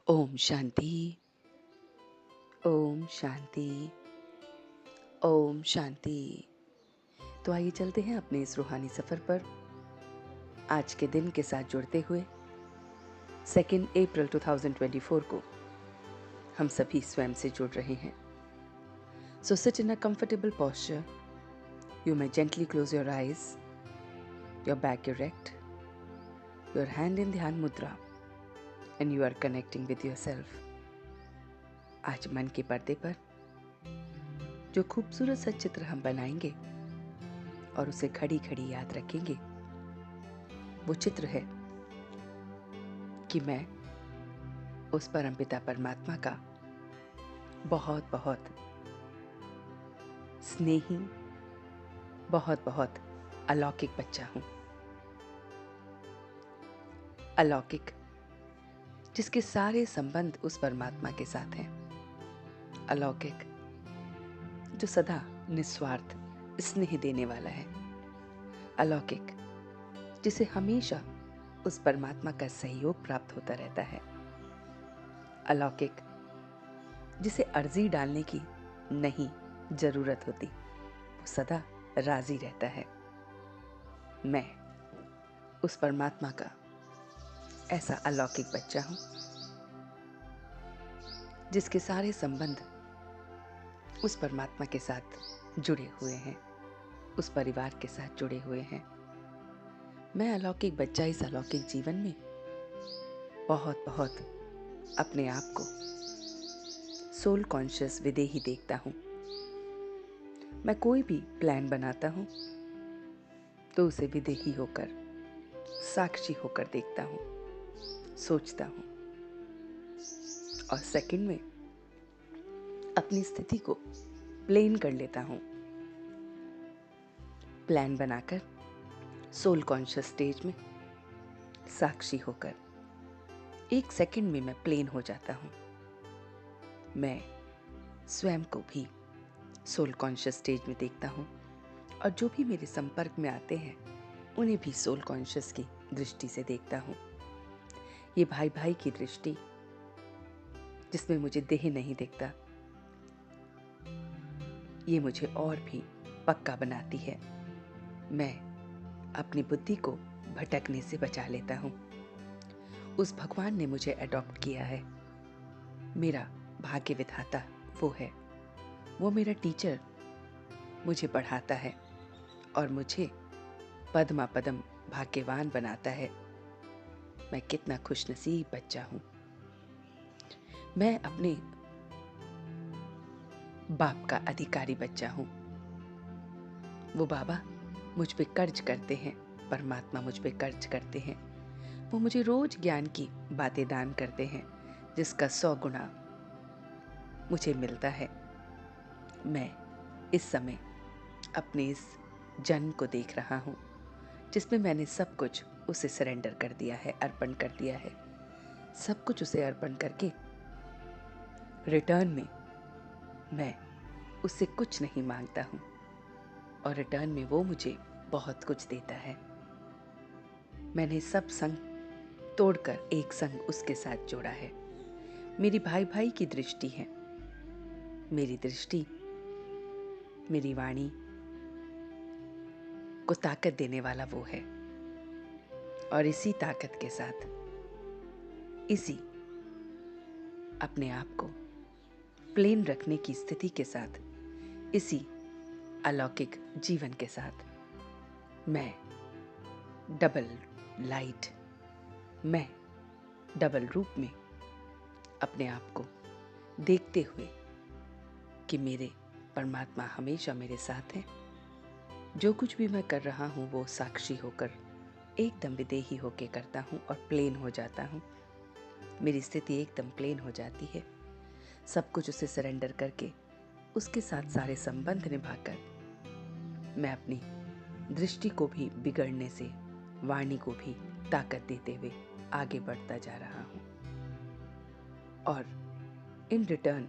ओम शांति। ओम शांति। ओम शांति। तो आइए चलते हैं अपने इस रूहानी सफर पर आज के दिन के साथ जुड़ते हुए 2 अप्रैल 2024 को हम सभी स्वयं से जुड़ रहे हैं। So sit in a comfortable posture. You may gently close your eyes, your back erect, your hand in ध्यान मुद्रा, and you are connecting with yourself। आज मन के पर्दे पर जो खूबसूरत सा चित्र हम बनाएंगे और उसे खड़ी खड़ी याद रखेंगे, वो चित्र है कि मैं उस परमपिता परमात्मा का बहुत बहुत स्नेही, बहुत बहुत अलौकिक बच्चा हूँ। अलौकिक, जिसके सारे संबंध उस परमात्मा के साथ हैं। अलौकिक, जो सदा निस्वार्थ स्नेह देने वाला है। अलौकिक, जिसे हमेशा उस परमात्मा का सहयोग प्राप्त होता रहता है। अलौकिक, जिसे अर्जी डालने की नहीं जरूरत होती, वो सदा राजी रहता है। मैं उस परमात्मा का ऐसा अलौकिक बच्चा हूं, जिसके सारे संबंध उस परमात्मा के साथ जुड़े हुए हैं, उस परिवार के साथ जुड़े हुए हैं। मैं अलौकिक बच्चा इस अलौकिक जीवन में बहुत बहुत अपने आप को सोल कॉन्शियस विदेही देखता हूं। मैं कोई भी प्लान बनाता हूं तो उसे विदेही होकर, साक्षी होकर देखता हूं, सोचता हूं और सेकंड में अपनी स्थिति को प्लेन कर लेता हूं। प्लान बनाकर सोल कॉन्शियस स्टेज में साक्षी होकर 1 सेकंड में मैं प्लेन हो जाता हूं। मैं स्वयं को भी सोल कॉन्शियस स्टेज में देखता हूं और जो भी मेरे संपर्क में आते हैं उन्हें भी सोल कॉन्शियस की दृष्टि से देखता हूं। ये भाई भाई की दृष्टि, जिसमें मुझे देह नहीं दिखता, ये मुझे और भी पक्का बनाती है। मैं अपनी बुद्धि को भटकने से बचा लेता हूँ। उस भगवान ने मुझे अडॉप्ट किया है। मेरा भाग्य विधाता वो है। वो मेरा टीचर मुझे पढ़ाता है और मुझे पद्मा पदम भाग्यवान बनाता है। मैं कितना खुशनसीब बच्चा हूँ। मैं अपने बाप का अधिकारी बच्चा हूँ। वो बाबा मुझ पे कर्ज करते हैं, परमात्मा मुझ पे कर्ज करते हैं। वो मुझे रोज ज्ञान की बातें दान करते हैं, जिसका 100 गुना मुझे मिलता है। मैं इस समय अपने इस जन्म को देख रहा हूँ, जिसमें मैंने सब कुछ उसे सरेंडर कर दिया है, अर्पण कर दिया है। सब कुछ उसे अर्पण करके रिटर्न में मैं उससे कुछ नहीं मांगता हूँ और रिटर्न में वो मुझे बहुत कुछ देता है। मैंने सब संग तोड़कर एक संग उसके साथ जोड़ा है। मेरी भाई भाई की दृष्टि है। मेरी दृष्टि, मेरी वाणी को ताकत देने वाला वो है और इसी ताकत के साथ, इसी अपने आप को प्लेन रखने की स्थिति के साथ, इसी अलौकिक जीवन के साथ मैं डबल लाइट, मैं डबल रूप में अपने आप को देखते हुए कि मेरे परमात्मा हमेशा मेरे साथ हैं। जो कुछ भी मैं कर रहा हूँ वो साक्षी होकर, एकदम विदेही होकर करता हूँ और प्लेन हो जाता हूँ। मेरी स्थिति एकदम प्लेन हो जाती है। सब कुछ उसे सरेंडर करके, उसके साथ सारे संबंध निभाकर मैं अपनी दृष्टि को भी बिगड़ने से, वाणी को भी ताकत देते हुए आगे बढ़ता जा रहा हूँ। और इन रिटर्न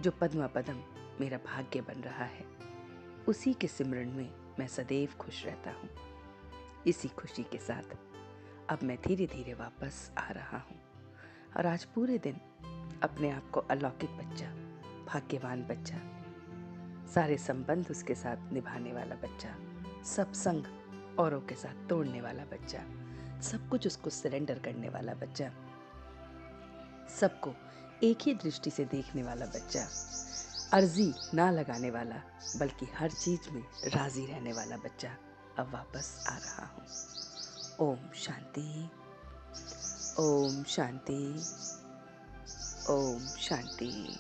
जो पद्मा पदम मेरा भाग्य बन रहा है, उसी के सिमरन में मैं सदैव खुश रहता हूँ। इसी खुशी के साथ अब मैं धीरे धीरे वापस आ रहा हूँ और आज पूरे दिन अपने आप को अलौकिक बच्चा, भाग्यवान बच्चा, सारे संबंध उसके साथ निभाने वाला बच्चा, सब संग औरों के साथ तोड़ने वाला बच्चा, सब कुछ उसको सरेंडर करने वाला बच्चा, सबको एक ही दृष्टि से देखने वाला बच्चा, अर्जी ना लगाने वाला बल्कि हर चीज में राजी रहने वाला बच्चा अब वापस आ रहा हूँ। ओम शांति, ओम शांति, ओम शांति।